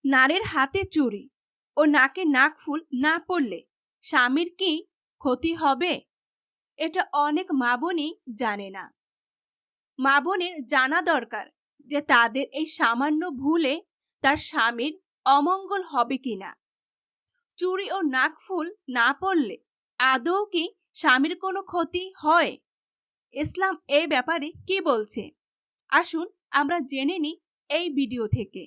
নারীর হাতে চুড়ি ও নাকে নাকফুল না পরলে স্বামীর কি ক্ষতি হবে? এটা অনেক মা বোনই জানে না। মা বোনের জানা দরকার যে তাদের এই সামান্য ভুলে তার স্বামীর অমঙ্গল হবে কিনা। চুড়ি ও নাকফুল না পরলে আদৌ কি স্বামীর কোনো ক্ষতি হয়? ইসলাম এই ব্যাপারে কি বলছে আসুন আমরা জেনে নিই এই ভিডিও থেকে।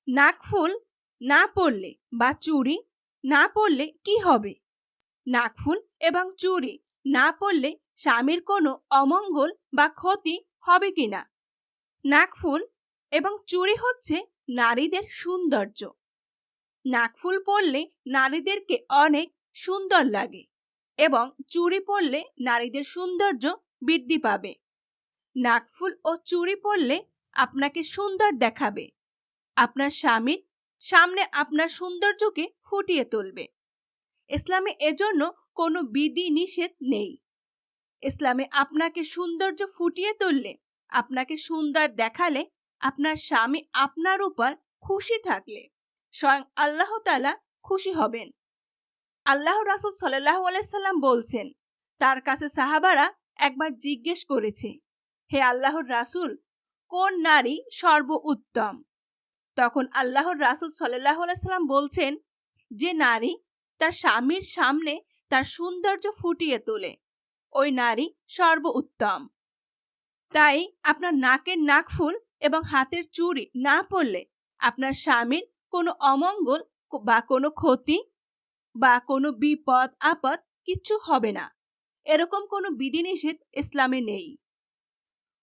নাকফুল না পরলে বা চুড়ি না পরলে কি হবে? নাকফুল এবং চুড়ি না পরলে স্বামীর কোনো অমঙ্গল বা ক্ষতি হবে কিনা। নাকফুল এবং চুড়ি হচ্ছে নারীদের সৌন্দর্য। নাকফুল পরলে নারীদেরকে অনেক সুন্দর লাগে এবং চুড়ি পরলে নারীদের সৌন্দর্য বৃদ্ধি পাবে। নাকফুল ও চুড়ি পরলে আপনাকে সুন্দর দেখাবে, আপনার স্বামীর সামনে আপনার সৌন্দর্যকে ফুটিয়ে তুলবে। ইসলামে এজন্য কোনো বিধি নিষেধ নেই। ইসলামে আপনাকে সৌন্দর্য ফুটিয়ে তুললে, আপনাকে সুন্দর দেখালে, আপনার স্বামী আপনার উপর খুশি থাকলে স্বয়ং আল্লাহ তাআলা খুশি হবেন। আল্লাহ রাসূল সাল্লাল্লাহু আলাইহি সাল্লাম বলছেন, তার কাছে সাহাবারা একবার জিজ্ঞেস করেছে, হে আল্লাহর রাসূল, কোন নারী সর্বোত্তম? তখন আল্লাহর রাসূল সাল্লাল্লাহু আলাইহি সাল্লাম বলছেন, যে নারী তার স্বামীর সামনে তার সৌন্দর্য ফুটিয়ে তোলে, ওই নারী সর্বোত্তম। তাই আপনার নাকের নাকফুল এবং হাতের চুড়ি না পরলে আপনার স্বামীর কোনো অমঙ্গল বা কোনো ক্ষতি বা কোনো বিপদ আপদ কিচ্ছু হবে না। এরকম কোনো বিধিনিষেধ ইসলামে নেই।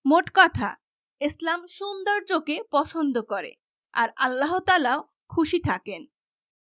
মোট কথা, ইসলাম সৌন্দর্যকে পছন্দ করে আর আল্লাহ তাআলাও খুশি থাকেন।